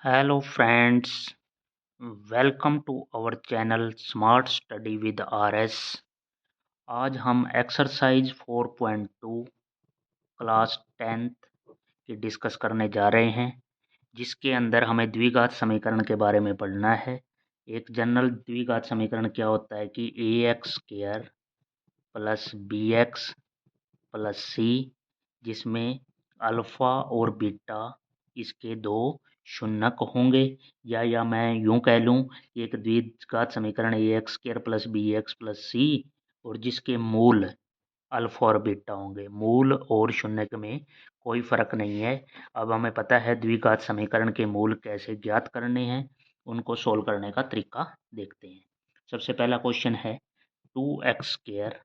Hello friends, welcome to our channel Smart Study with RS। आज हम exercise 4.2 class 10th की discuss करने जा रहे हैं, जिसके अंदर हमें द्विघात समीकरण के बारे में पढ़ना है। एक जनरल द्विघात समीकरण क्या होता है कि ax square plus bx plus C, जिसमें अल्फा और बीटा इसके दो शून्यक होंगे, या मैं यूं कह लूं कि एक द्विघात समीकरण A X square plus B X plus C और जिसके मूल अल्फा और बीटा होंगे। मूल और शून्यक में कोई फर्क नहीं है। अब हमें पता है द्विघात समीकरण के मूल कैसे ज्ञात करने हैं, उनको सोल्व करने का तरीका देखते हैं। सबसे पहला क्वेश्चन है 2x square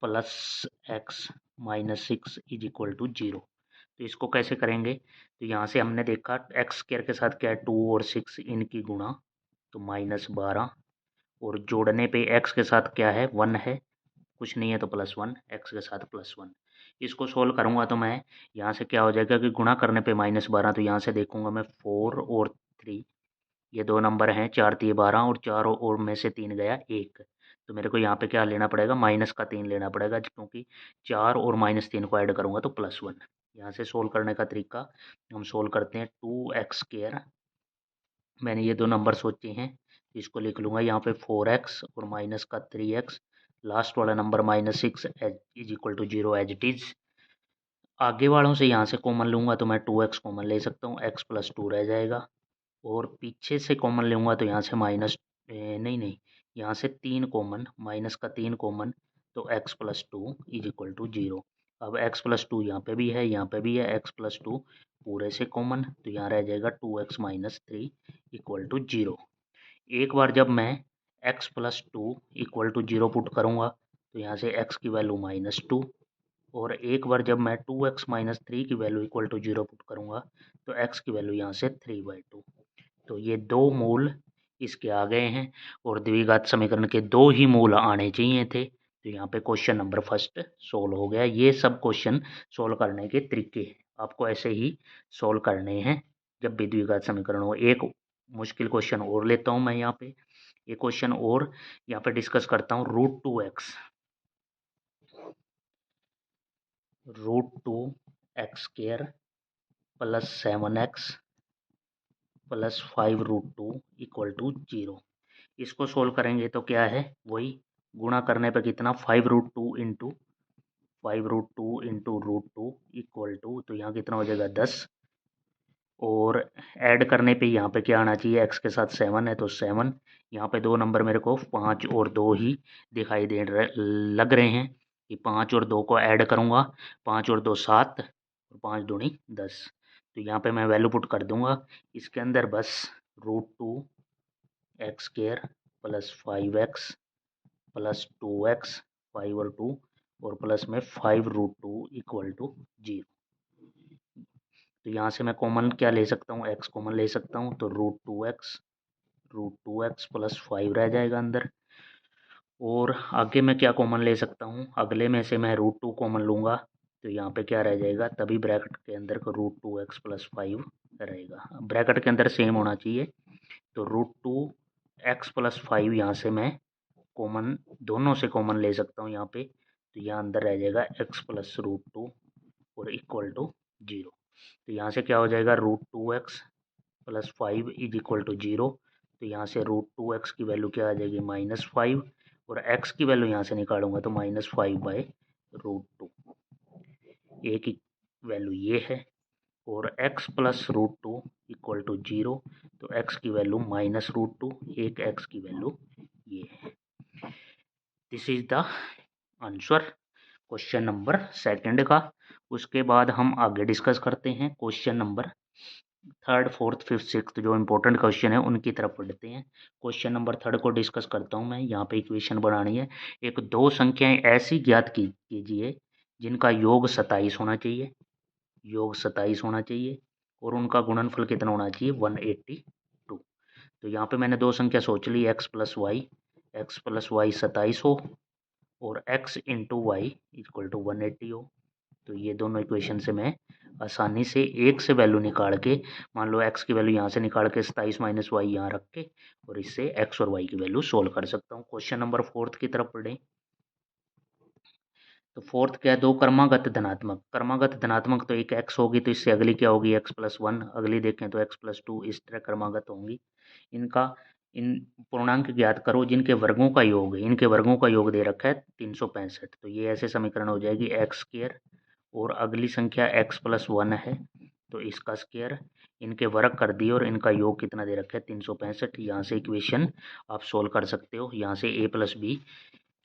plus x minus 6 is equal to 0। तो इसको कैसे करेंगे? तो यहाँ से हमने देखा एक्स स्क्वायर के साथ क्या है, 2 और 6 इनकी गुणा, तो -12, और जोड़ने पे एक्स के साथ क्या है, 1 है, कुछ नहीं है तो +1, एक्स के साथ +1। इसको सोल्व करूँगा तो मैं यहाँ से क्या हो जाएगा कि गुणा करने पे -12, तो यहाँ से देखूँगा मैं 4 और 3, ये दो नंबर हैं, 4 3 12 और 4 और में से 3 गया 1, तो मेरे को यहाँ पे क्या लेना पड़ेगा, माइनस का 3 लेना पड़ेगा, क्योंकि 4 और -3 को ऐड करूँगा तो +1। यहाँ से सोल्व करने का तरीका हम सोल्व करते हैं। 2x स्क्वायर, मैंने ये दो नंबर सोचे हैं, इसको लिख लूँगा यहाँ पे 4x और माइनस का 3x, लास्ट वाला number -6 is equal to 0 as it is. आगे वालों से यहाँ से कॉमन लूँगा तो मैं 2x कॉमन ले सकता हूँ, x प्लस 2 रह जाएगा, और पीछे से कॉमन लूँगा तो यहाँ से नहीं, यहाँ से 3 कॉमन, माइनस का 3 कॉमन, तो x plus 2 is equal to 0। अब x प्लस 2 यहाँ पे भी है, यहाँ पे भी है, x प्लस 2 पूरे से कॉमन, तो यहाँ रह जाएगा 2x माइनस 3 इक्वल टू 0। एक बार जब मैं x plus 2 equal to 0 put करूँगा तो यहाँ से x की वैल्यू -2, और एक बार जब मैं 2x माइनस 3 की वैल्यू इक्वल टू 0 पुट करूँगा तो x की वैल्यू यहाँ से 3/2। तो ये दो मूल इसके आ गए हैं, और द्विघात समीकरण के दो ही मूल आने चाहिए थे। तो यहाँ पे क्वेश्चन नंबर फर्स्ट सोल्व हो गया। ये सब क्वेश्चन सोल्व करने के तरीके आपको ऐसे ही सोल्व करने हैं जब भी द्विघात समीकरण हो। एक मुश्किल क्वेश्चन और लेता हूँ मैं यहाँ पे, एक क्वेश्चन और यहाँ पे डिस्कस करता हूँ। √2x square plus 7x plus 5√2 equal to 0। इसको सोल्व करेंगे तो क्या है, वही गुणा करने पे कितना, 5√2 इंटू 5√2 इक्वल टू, तो यहाँ कितना हो जाएगा 10, और ऐड करने पे यहाँ पे क्या आना चाहिए, x के साथ 7 है तो 7, यहाँ पे दो नंबर मेरे को 5 और 2 ही दिखाई लग रहे हैं कि 5 और 2 को ऐड करूँगा, 5 और 2 7 और 5 दूनी 10, तो यहाँ पे मैं वैल्यू पुट कर दूंगा इसके अंदर, बस √2x square plus 5x plus 2x, 5 और 2, और प्लस में 5√2 इक्वल टू 0। तो यहाँ से मैं कॉमन क्या ले सकता हूँ, x कॉमन ले सकता हूँ, तो √2x प्लस 5 रह जाएगा अंदर, और आगे मैं क्या कॉमन ले सकता हूँ, अगले में से मैं √2 कॉमन लूँगा तो यहाँ पे क्या रह जाएगा, तभी ब्रैकेट के अंदर का √2x प्लस 5 रहेगा। ब्रैकेट के अंदर सेम होना चाहिए, तो √2x प्लस 5 यहाँ से मैं कॉमन, दोनों से कॉमन ले सकता हूँ यहाँ पे, तो यहाँ अंदर रह जाएगा x प्लस √2 और इक्वल टू 0। तो यहाँ से क्या हो जाएगा, √2x plus 5 is equal to 0, तो यहाँ से √2x की वैल्यू क्या आ जाएगी, -5, और x की वैल्यू यहाँ से निकालूंगा तो -5/√2, एक ही वैल्यू ये है, और x प्लस √2 इक्वल टू 0, तो x की वैल्यू -√2, एक x की वैल्यू ये है। This is the answer question number second का। उसके बाद हम आगे डिस्कस करते हैं question number third, fourth, fifth, sixth, जो इंपॉर्टेंट क्वेश्चन है उनकी तरफ बढ़ते हैं। क्वेश्चन नंबर थर्ड को डिस्कस करता हूँ मैं। यहाँ पे इक्वेशन बनानी है, एक दो संख्याएं ऐसी ज्ञात कीजिए जिनका योग 27 होना चाहिए, योग 27 होना चाहिए, और उनका गुणनफल कितना होना चाहिए, 182। तो यहाँ पे मैंने दो संख्या सोच ली, x प्लस वाई 27 हो, और x into y equal to 180 हो। तो ये दोनों इक्वेशन से मैं आसानी से एक से वैल्यू निकाल के, मान लो x की वैल्यू यहाँ से निकाल के 27 माइनस वाई यहाँ रख के और इससे x और y की वैल्यू सोल्व कर सकता हूँ। क्वेश्चन नंबर 4 की तरफ पढ़ें। तो फोर्थ क्या है, दो क्रमागत धनात्मक। क्रमागत धनात्मक तो एक x होगी तो इससे अगली क्या होगी x+1, अगली देखें तो x+2, इस तरह क्रमागत होंगी। इन पूर्णांक ज्ञात करो जिनके वर्गों का योग है, इनके वर्गों का योग दे रखा है 365। तो ये ऐसे समीकरण हो जाएगी x² और अगली संख्या x+1 है तो इसका स्क्वायर, इनके वर्ग कर दिए और इनका योग कितना दे रखा है 365। यहाँ से इक्वेशन आप सोल्व कर सकते हो, यहाँ से a+b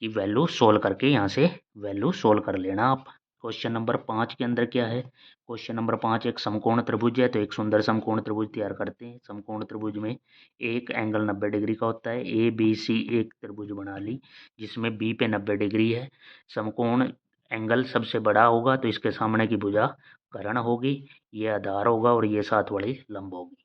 की वैल्यू सोल्व करके यहाँ से वैल्यू सोल्व कर लेना आप। क्वेश्चन नंबर 5 के अंदर क्या है, क्वेश्चन नंबर 5 एक समकोण त्रिभुज है, तो एक सुंदर समकोण त्रिभुज तैयार करते हैं। समकोण त्रिभुज में एक एंगल 90 डिग्री का होता है। ए बी सी एक त्रिभुज बना ली जिसमें बी पे 90 डिग्री है। समकोण एंगल सबसे बड़ा होगा तो इसके सामने की भुजा कर्ण होगी, ये आधार होगा और ये साथ वाली लंब होगी।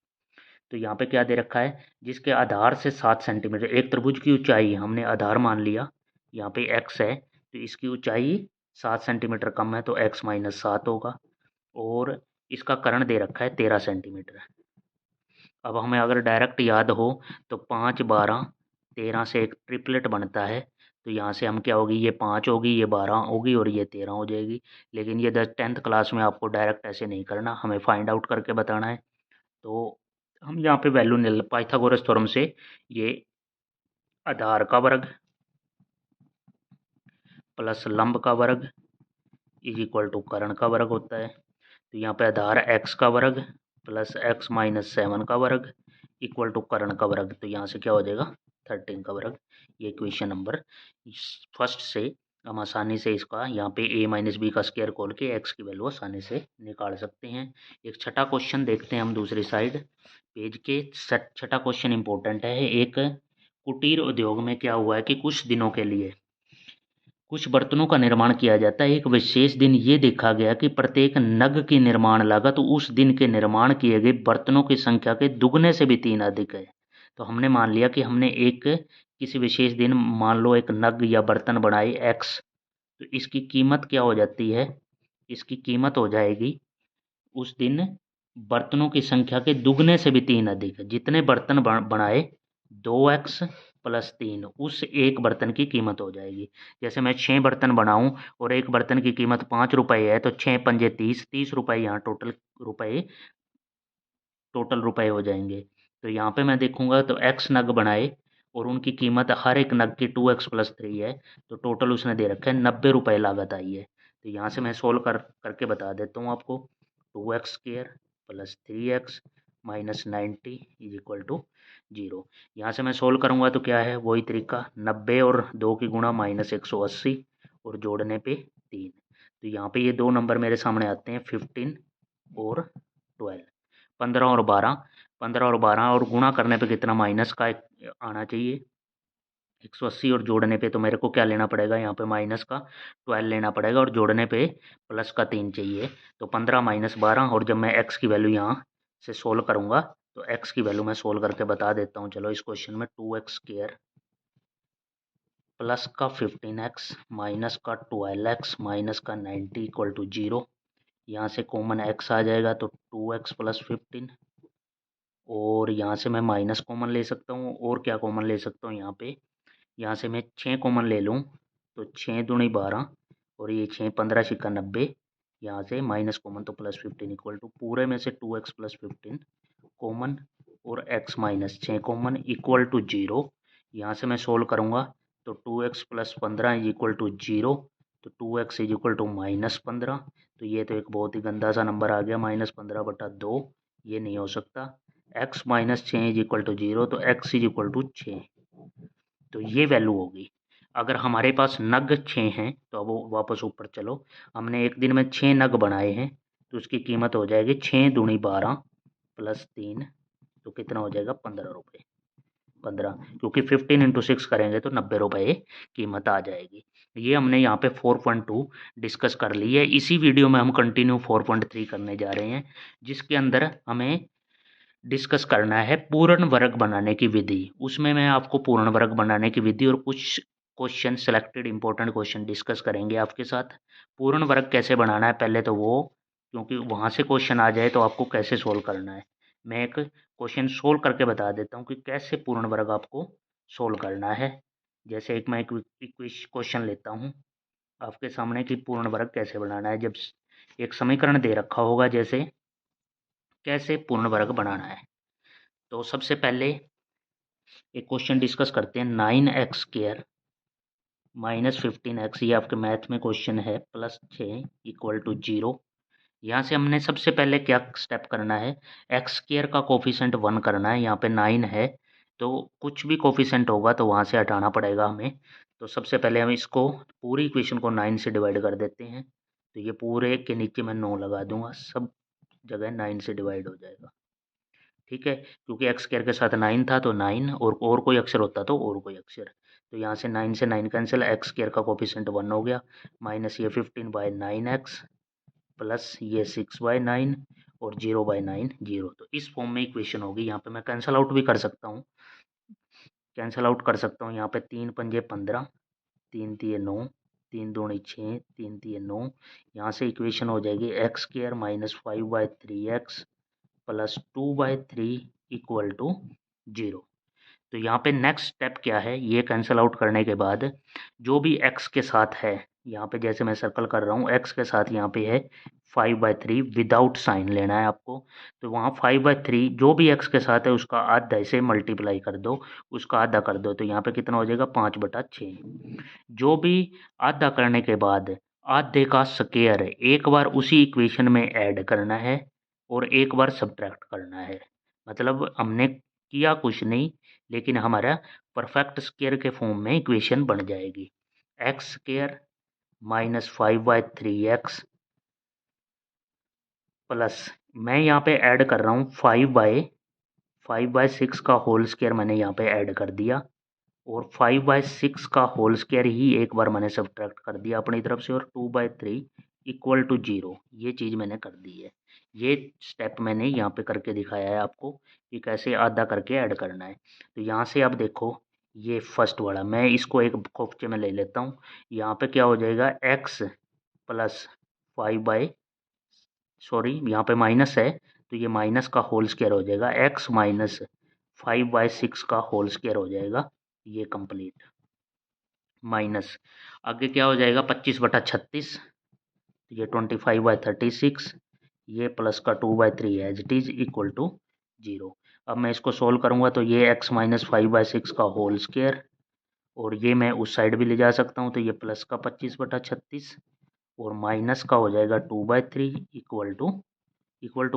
तो यहाँ पे क्या दे रखा है, जिसके आधार से 7 सेंटीमीटर, एक त्रिभुज की ऊंचाई हमने आधार मान लिया, यहाँ पे x है तो इसकी ऊंचाई 7 सेंटीमीटर कम है तो x-7 होगा और इसका कर्ण दे रखा है 13 सेंटीमीटर। अब हमें अगर डायरेक्ट याद हो तो 5, 12, 13 से एक ट्रिपलेट बनता है, तो यहाँ से हम क्या होगी, ये 5 होगी, ये 12 होगी और ये 13 हो जाएगी। लेकिन ये 10th क्लास में आपको डायरेक्ट ऐसे नहीं करना, हमें फाइंड आउट करके बताना है। तो हम यहाँ पे वैल्यू निकाल, पाइथागोरस थ्योरम से ये आधार का वर्ग प्लस लंब का वर्ग इज इक्वल टू कर्ण का वर्ग होता है। तो यहाँ पे आधार x का वर्ग प्लस x-7 का वर्ग इक्वल टू कर्ण का वर्ग, तो यहाँ से क्या हो जाएगा 13 का वर्ग। ये इक्वेशन नंबर फर्स्ट से हम आसानी से इसका यहाँ पे a-b का स्क्वायर खोल के x की वैल्यू आसानी से निकाल सकते हैं। एक छठा क्वेश्चन देखते हैं हम दूसरी साइड पेज के। छठा क्वेश्चन इंपॉर्टेंट है। एक कुटीर उद्योग में क्या हुआ है कि कुछ दिनों के लिए कुछ बर्तनों का निर्माण किया जाता है। एक विशेष दिन ये देखा गया कि प्रत्येक नग की निर्माण लागत उस दिन के निर्माण किए गए बर्तनों की संख्या के दुगने से भी 3 अधिक है। तो हमने मान लिया कि हमने एक किसी विशेष दिन मान लो एक नग या बर्तन बनाए x, तो इसकी कीमत क्या हो जाती है, इसकी कीमत हो जाएगी उस दिन बर्तनों की संख्या के दुगने से भी 3 अधिक है। जितने बर्तन बनाए 2x प्लस 3 उस एक बर्तन की कीमत हो जाएगी। जैसे मैं 6 बर्तन बनाऊं और एक बर्तन की कीमत 5 रुपये है तो 6 पंजे 30 रुपये यहाँ टोटल रुपये हो जाएंगे। तो यहाँ पे मैं देखूंगा तो x नग बनाए और उनकी कीमत हर एक नग की 2x प्लस 3 है, तो टोटल उसने दे रखा है 90 रुपये लागत आई है। तो यहाँ से मैं सोल्व करके बता देता हूँ आपको। 2x² plus 3x minus 90 is equal to 0। यहाँ से मैं सोल्व करूँगा तो क्या है, वही तरीका 90 और 2 की गुणा माइनस 180 और जोड़ने पे 3। तो यहाँ पे ये दो नंबर मेरे सामने आते हैं 15 और 12। 15 और 12 और गुणा करने पे कितना माइनस का आना चाहिए 180 और जोड़ने पे तो मेरे को क्या लेना पड़ेगा, यहाँ पे माइनस का 12 लेना पड़ेगा और जोड़ने पे प्लस का 3 चाहिए। तो 15 माइनस 12 और जब मैं x की वैल्यू यहाँ से सोल्व करूँगा तो x की वैल्यू मैं सोल्व करके बता देता हूँ। चलो इस क्वेश्चन में 2x² प्लस का 15x माइनस का 12x माइनस का 90 इक्वल टू 0। यहाँ से कॉमन x आ जाएगा तो 2x प्लस 15 और यहाँ से मैं माइनस कॉमन ले सकता हूँ और क्या कॉमन ले सकता हूँ, यहाँ से मैं 6 कॉमन ले लूँ तो 6 दूनी 12 और ये 6 15 छिक्का 90, यहाँ से माइनस कॉमन तो प्लस 15 इक्वल टू पूरे में से 2x प्लस 15 कॉमन और x minus 6 common equal to 0। यहाँ से मैं सोल्व करूँगा तो 2x plus 15 is equal to 0, तो 2x इज इक्वल टू -15। तो ये तो एक बहुत ही गंदा सा नंबर आ गया, -15/2, ये नहीं हो सकता। x minus 6 is equal to 0, तो x इज इक्वल टू 6, तो ये वैल्यू होगी। अगर हमारे पास नग 6 हैं तो अब वापस ऊपर चलो, हमने एक दिन में 6 नग बनाए हैं तो उसकी कीमत हो जाएगी 6 दूनी 12 प्लस 3, तो कितना हो जाएगा 15 रुपये। 15 क्योंकि 15 इंटू 6 करेंगे तो 90 रुपये कीमत आ जाएगी। ये हमने यहाँ पे 4.2 डिस्कस कर ली है। इसी वीडियो में हम कंटिन्यू 4.3 करने जा रहे हैं, जिसके अंदर हमें डिस्कस करना है पूर्ण वर्ग बनाने की विधि। उसमें मैं आपको पूर्ण वर्ग बनाने की विधि और कुछ question selected important question discuss करेंगे आपके साथ। पूर्ण वर्ग कैसे बनाना है पहले तो वो क्योंकि वहाँ से क्वेश्चन आ जाए तो आपको कैसे सोल्व करना है। मैं एक क्वेश्चन सोल्व करके बता देता हूँ कि कैसे पूर्ण वर्ग आपको सोल्व करना है। जैसे एक मैं एक क्वेश्चन लेता हूँ आपके सामने कि पूर्ण वर्ग कैसे बनाना है। जब एक समीकरण दे रखा होगा जैसे कैसे पूर्ण वर्ग बनाना है, तो सबसे पहले एक क्वेश्चन डिस्कस करते हैं। 9x² -15x, ये आपके मैथ में क्वेश्चन है, +6 = 0। यहाँ से हमने सबसे पहले क्या स्टेप करना है, x² का कोफिशिएंट 1 करना है। यहाँ पे 9 है तो कुछ भी कोफिशिएंट होगा तो वहाँ से हटाना पड़ेगा हमें। तो सबसे पहले हम इसको पूरी इक्वेशन को 9 से डिवाइड कर देते हैं। तो ये पूरे के नीचे मैं 9 लगा दूंगा, सब जगह 9 से डिवाइड हो जाएगा। ठीक है, क्योंकि x² के साथ 9 था तो 9 और कोई अक्षर होता तो और कोई अक्षर। तो यहाँ से 9 से 9 कैंसिल, x² का कोफिशिएंट 1 हो गया, माइनस ये 15/9x प्लस ये 6/9 और 0/9 0। तो इस फॉर्म में इक्वेशन होगी। यहाँ पे मैं कैंसिल आउट भी कर सकता हूँ, यहाँ पे 3 पंजे 15, 3 तिये 9, 3 दूनी 6, 3 तिये 9। यहाँ से इक्वेशन हो जाएगी x² -5/3x प्लस 2/3 = 0। तो यहाँ पे नेक्स्ट स्टेप क्या है, ये कैंसिल आउट करने के बाद जो भी x के साथ है, यहाँ पे जैसे मैं सर्कल कर रहा हूँ, x के साथ यहाँ पे है 5/3 विदाउट साइन लेना है आपको। तो वहाँ 5/3 जो भी x के साथ है उसका आधा से मल्टीप्लाई कर दो, उसका आधा कर दो, तो यहाँ पे कितना हो जाएगा 5/6। जो भी आधा करने के बाद आधे का स्क्वायर एक बार उसी इक्वेशन में ऐड करना है और एक बार सब्ट्रैक्ट करना है। मतलब हमने किया कुछ नहीं, लेकिन हमारा परफेक्ट स्क्वायर के फॉर्म में इक्वेशन बन जाएगी। x² -5/3x प्लस मैं यहाँ पे ऐड कर रहा हूँ 5/6 का होल स्क्वायर मैंने यहाँ पे ऐड कर दिया, और 5/6 का होल स्क्वायर ही एक बार मैंने सब्ट्रैक्ट कर दिया अपनी तरफ से, और 2/3 = 0, ये चीज़ मैंने कर दी है। ये स्टेप मैंने यहाँ पे करके दिखाया है आपको कि कैसे आधा करके ऐड करना है। तो यहाँ से आप देखो, ये फर्स्ट वाला मैं इसको एक खोपचे में ले लेता हूँ। यहाँ पे क्या हो जाएगा, x प्लस 5 यहाँ पे माइनस है तो ये माइनस का होल स्क्वायर हो जाएगा, x माइनस 5/6 का होल स्क्वायर हो जाएगा, ये कंप्लीट। माइनस आगे क्या हो जाएगा 25/36, ये 25/36, ये प्लस का 2/3 एज इट इज = 0। अब मैं इसको सोल्व करूंगा तो ये x माइनस 5/6 का होल स्क्वायर, और ये मैं उस साइड भी ले जा सकता हूँ, तो ये प्लस का 25/36 और माइनस का हो जाएगा 2/3 इक्वल टू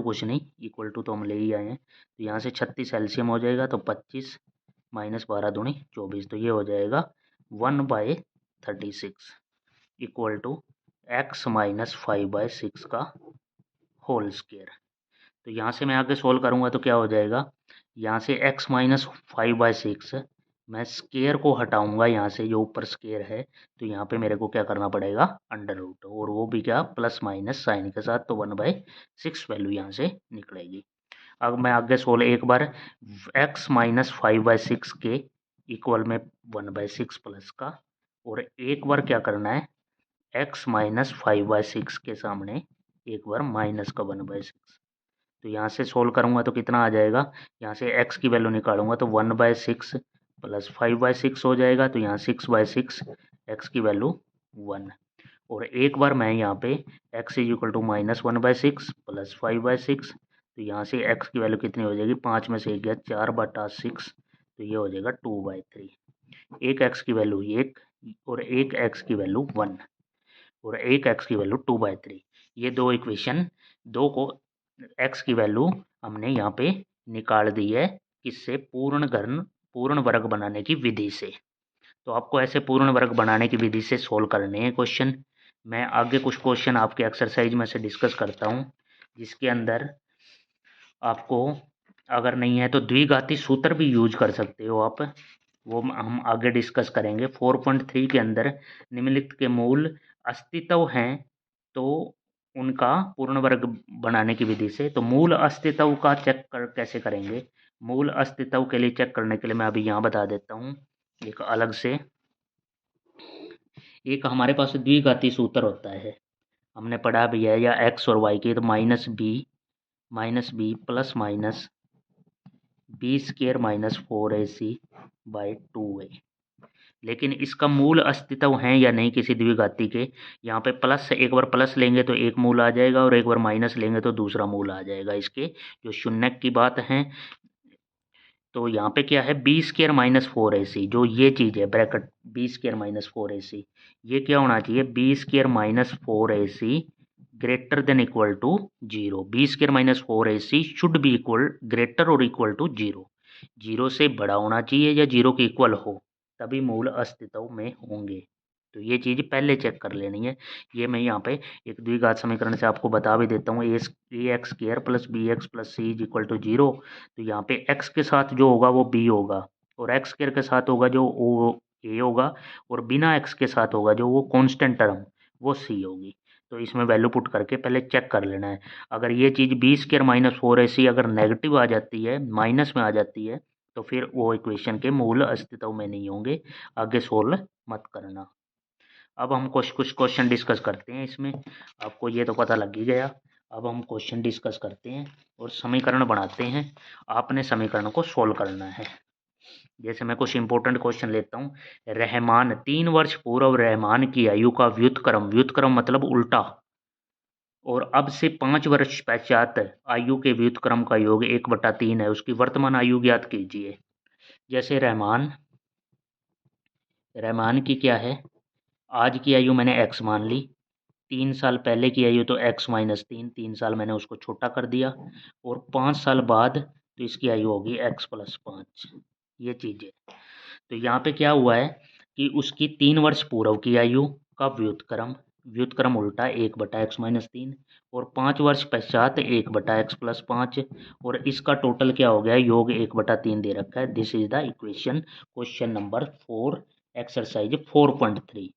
कुछ नहीं, इक्वल टू तो हम ले ही आए हैं। तो यहाँ से 36 एलसीएम हो जाएगा, तो 25 माइनस 12 दूनी 24, तो ये हो जाएगा 1/36 इक्वल टू x माइनस 5/6 का होल स्क्वायर। तो यहाँ से मैं आगे सोल्व करूँगा तो क्या हो जाएगा, यहाँ से x माइनस 5/6 मैं स्क्वायर को हटाऊंगा, यहाँ से जो ऊपर स्क्वायर है, तो यहाँ पे मेरे को क्या करना पड़ेगा, अंडर रूट, और वो भी क्या प्लस माइनस साइन के साथ, तो 1/6 वैल्यू यहाँ से निकलेगी। अब मैं आगे सोल्व एक बार x माइनस 5/6 के इक्वल में 1/6 प्लस का, और एक बार क्या करना है x माइनस 5/6 के सामने एक बार माइनस का 1/6। तो यहाँ से सोल्व करूँगा तो कितना आ जाएगा, यहाँ से x की वैल्यू निकालूंगा तो 1/6 प्लस 5/6 हो जाएगा, तो यहाँ 6/6 x की वैल्यू 1, और एक बार मैं यहाँ पे x = -1/6 प्लस 5/6, तो यहाँ से x की वैल्यू कितनी हो जाएगी, 5 में से 1 गया 4/6, तो ये हो जाएगा 2/3। एक x की वैल्यू 1 और एक x की वैल्यू 1 और एक x की वैल्यू 2/3। ये दो इक्वेशन, दो को x की वैल्यू हमने यहाँ पे निकाल दी है, किससे, पूर्ण वर्ग बनाने की विधि से। तो आपको ऐसे पूर्ण वर्ग बनाने की विधि से सोल्व करने हैं क्वेश्चन। मैं आगे कुछ क्वेश्चन आपके एक्सरसाइज में से डिस्कस करता हूँ, जिसके अंदर आपको अगर नहीं है तो द्विघाती सूत्र भी यूज कर सकते हो आप, वो हम आगे डिस्कस करेंगे। 4.3 के अंदर निम्नलिखित के मूल अस्तित्व हैं तो उनका पूर्ण वर्ग बनाने की विधि से। तो मूल अस्तित्व का कैसे करेंगे, मूल अस्तित्व के लिए चेक करने के लिए मैं अभी यहाँ बता देता हूँ एक अलग से। एक हमारे पास द्विघाती सूत्र होता है, हमने पढ़ा भी है, या एक्स और वाई की, तो -b plus minus b² minus 4ac/2a। लेकिन इसका मूल अस्तित्व है या नहीं किसी द्विघाती के, यहाँ पे प्लस, एक बार प्लस लेंगे तो एक मूल आ जाएगा और एक बार माइनस लेंगे तो दूसरा मूल आ जाएगा इसके, जो शून्यक की बात है। तो यहाँ पे क्या है, b² माइनस 4ac, जो ये चीज़ है ब्रैकेट b² माइनस 4ac, ये क्या होना चाहिए, b² minus 4ac greater than equal to 0। b² minus 4ac should be equal, greater और इक्वल टू 0, 0 से बड़ा होना चाहिए या 0 के इक्वल हो, तभी मूल अस्तित्व में होंगे। तो ये चीज़ पहले चेक कर लेनी है। ये मैं यहाँ पे एक द्विघात समीकरण से आपको बता भी देता हूँ, a² plus bx plus c is equal to 0। तो यहाँ पे x के साथ जो होगा वो b होगा, और x² के साथ होगा जो वो a होगा, और बिना x के साथ होगा जो वो कांस्टेंट टर्म वो c होगी। तो इसमें वैल्यू पुट करके पहले चेक कर लेना है। अगर ये चीज़ b² माइनस 4ac अगर नेगेटिव आ जाती है, माइनस में आ जाती है, तो फिर वो इक्वेशन के मूल अस्तित्व में नहीं होंगे, आगे सोल्व मत करना। अब हम कुछ क्वेश्चन डिस्कस करते हैं इसमें, आपको ये तो पता लग ही गया। अब हम क्वेश्चन डिस्कस करते हैं और समीकरण बनाते हैं, आपने समीकरण को सोल्व करना है। जैसे मैं कुछ इंपॉर्टेंट क्वेश्चन लेता हूँ। रहमान 3 वर्ष पूर्व रहमान की आयु का व्युत्क्रम मतलब उल्टा, और अब से 5 वर्ष पश्चात आयु के व्युत्क्रम का योग 1/3 है, उसकी वर्तमान आयु ज्ञात कीजिए। जैसे रहमान की क्या है, आज की आयु मैंने x मान ली, 3 साल पहले की आयु तो x माइनस 3 साल मैंने उसको छोटा कर दिया, और 5 साल बाद तो इसकी आयु होगी x प्लस 5। ये चीज़ें, तो यहाँ पे क्या हुआ है कि उसकी 3 वर्ष पूर्व की आयु का व्युत्क्रम उल्टा 1/x माइनस 3, और 5 वर्ष पश्चात 1/x प्लस 5, और इसका टोटल क्या हो गया, योग 1/3 दे रखा है। This is the equation, question number 4, exercise 4.3।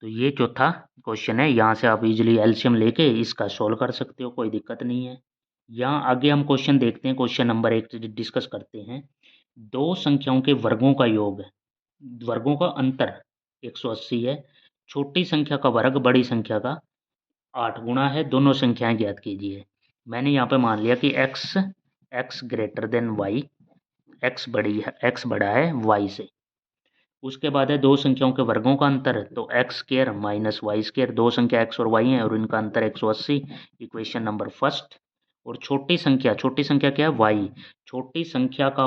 तो ये चौथा क्वेश्चन है, यहाँ से आप इजीली एलसीएम लेके इसका सोल्व कर सकते हो, कोई दिक्कत नहीं है। यहाँ आगे हम क्वेश्चन देखते हैं, क्वेश्चन नंबर 1 डिस्कस करते हैं। दो संख्याओं के वर्गों का योग, वर्गों का अंतर 180 है, छोटी संख्या का वर्ग बड़ी संख्या का 8 गुना है, दोनों संख्याएं ज्ञात कीजिए। मैंने यहाँ पे मान लिया कि x greater than y, x बड़ा है y से। उसके बाद है दो संख्याओं के वर्गों का अंतर, तो x² माइनस y², दो संख्या x और y है और इनका अंतर 180, इक्वेशन नंबर फर्स्ट। और छोटी संख्या क्या है, y, छोटी संख्या का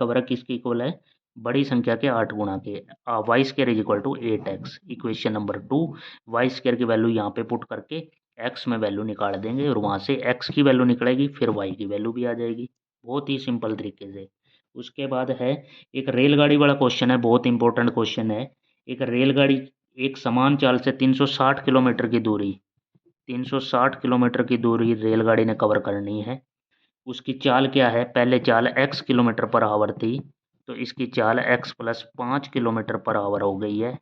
वर्ग किसके इक्वल है, बड़ी संख्या के 8 गुना के, y² is equal to 8x, equation number 2। y² की वैल्यू यहाँ पे पुट करके x में वैल्यू निकाल देंगे, और वहाँ से x की वैल्यू निकलेगी, फिर y की वैल्यू भी आ जाएगी, बहुत ही सिंपल तरीके से। उसके बाद है एक रेलगाड़ी वाला क्वेश्चन है, बहुत इंपॉर्टेंट क्वेश्चन है। एक रेलगाड़ी एक समान चाल से 360 किलोमीटर की दूरी, 360 किलोमीटर की दूरी रेलगाड़ी ने कवर करनी है। उसकी चाल क्या है, पहले चाल x किलोमीटर पर आवर थी, तो इसकी चाल x plus 5 kilometre per hour हो गई है।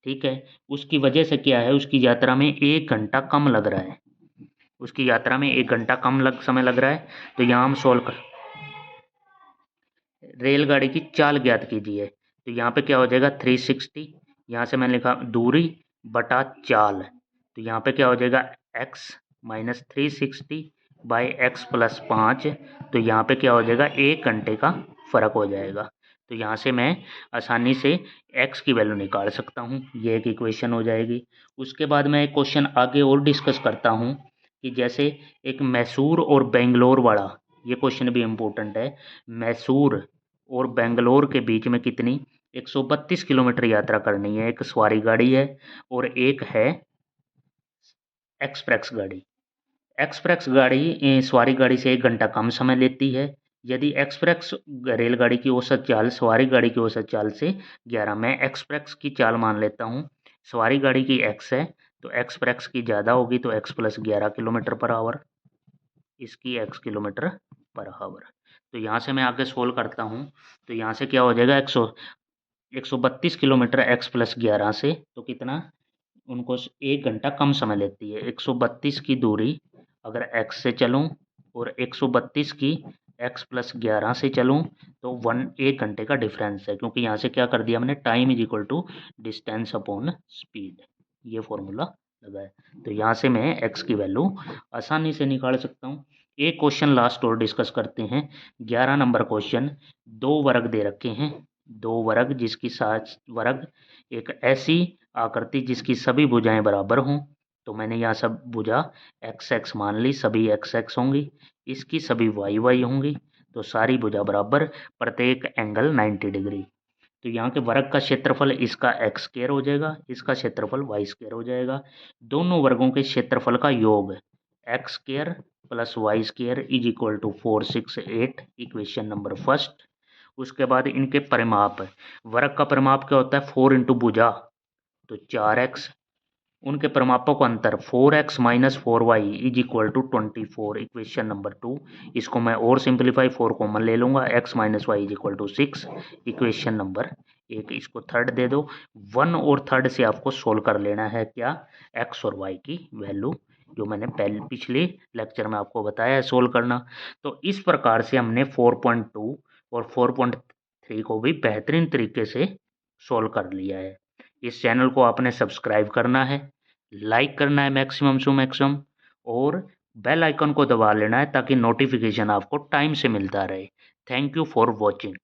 ठीक है, उसकी वजह से क्या है, उसकी यात्रा में 1 घंटा कम लग रहा है, उसकी यात्रा में 1 घंटा कम समय लग रहा है। तो यहाँ हम सोल्व कर, रेलगाड़ी की चाल ज्ञात कीजिए, तो यहाँ पे क्या हो जाएगा 360, यहाँ से मैंने लिखा दूरी बटा चाल, तो यहाँ पे क्या हो जाएगा x minus 360 by x plus 5, तो यहाँ पे क्या हो जाएगा 1 घंटे का फ़र्क हो जाएगा। तो यहाँ से मैं आसानी से x की वैल्यू निकाल सकता हूँ, ये एक इक्वेशन हो जाएगी। उसके बाद मैं एक क्वेश्चन आगे और डिस्कस करता हूँ कि जैसे एक मैसूर और बेंगलोर वाला, ये क्वेश्चन भी इम्पोर्टेंट है। मैसूर और बेंगलोर के बीच में कितनी 132 किलोमीटर यात्रा करनी है, एक सवारी गाड़ी है और एक है एक्सप्रेस गाड़ी। एक्सप्रेस गाड़ी सवारी गाड़ी से 1 घंटा कम समय लेती है। यदि एक्सप्रेस रेलगाड़ी की औसत चाल सवारी गाड़ी की औसत चाल से 11, मैं एक्सप्रेस की चाल मान लेता हूँ, सवारी गाड़ी की x है तो एक्सप्रेस की ज़्यादा होगी, तो x plus 11 kilometre per hour, इसकी x किलोमीटर पर आवर। तो यहाँ से मैं आगे सोल्व करता हूँ, तो यहाँ से क्या हो जाएगा 132 किलोमीटर x प्लस 11 से, तो कितना, उनको 1 घंटा कम समय लेती है। 132 की दूरी अगर x से चलूँ और 132 की x प्लस 11 से चलूँ तो 1 घंटे का डिफरेंस है, क्योंकि यहाँ से क्या कर दिया मैंने, time is equal to distance upon speed, ये फॉर्मूला लगाया। तो यहाँ से मैं x की वैल्यू आसानी से निकाल सकता हूँ। एक क्वेश्चन लास्ट और डिस्कस करते हैं। 11 नंबर क्वेश्चन, दो वर्ग दे रखे हैं, दो वर्ग जिसकी सात वर्ग एक ऐसी आकृति जिसकी सभी भुजाएं बराबर हों। तो मैंने यहाँ सब भुजा एक्स एक्स मान ली, सभी एक्स एक्स होंगी, इसकी सभी वाई वाई होंगी, तो सारी भुजा बराबर, प्रत्येक एंगल 90 डिग्री। तो यहाँ के वर्ग का क्षेत्रफल इसका एक्स स्क्वायर हो जाएगा, इसका क्षेत्रफल वाई स्क्वायर हो जाएगा। दोनों वर्गों के क्षेत्रफल का योग x square plus y square is equal to 468, equation number first. उसके बाद इनके परिमाप, वर्ग का परिमाप क्या होता है, 4 इंटू भुजा तो 4x, उनके परिमापों का अंतर 4x minus 4y is equal to 24, equation number 2। इसको मैं और सिंप्लीफाई 4 कॉमन ले लूँगा, x minus y is equal to 6, equation number 1। इसको थर्ड दे दो, 1 और थर्ड से आपको सोल्व कर लेना है क्या, x और y की वैल्यू, जो मैंने पिछले लेक्चर में आपको बताया है सोल्व करना। तो इस प्रकार से हमने 4.2 और 4.3 को भी बेहतरीन तरीके से सोल्व कर लिया है। इस चैनल को आपने सब्सक्राइब करना है, लाइक करना है मैक्सिमम टू मैक्सिमम, और बेल आइकन को दबा लेना है ताकि नोटिफिकेशन आपको टाइम से मिलता रहे। Thank you for watching.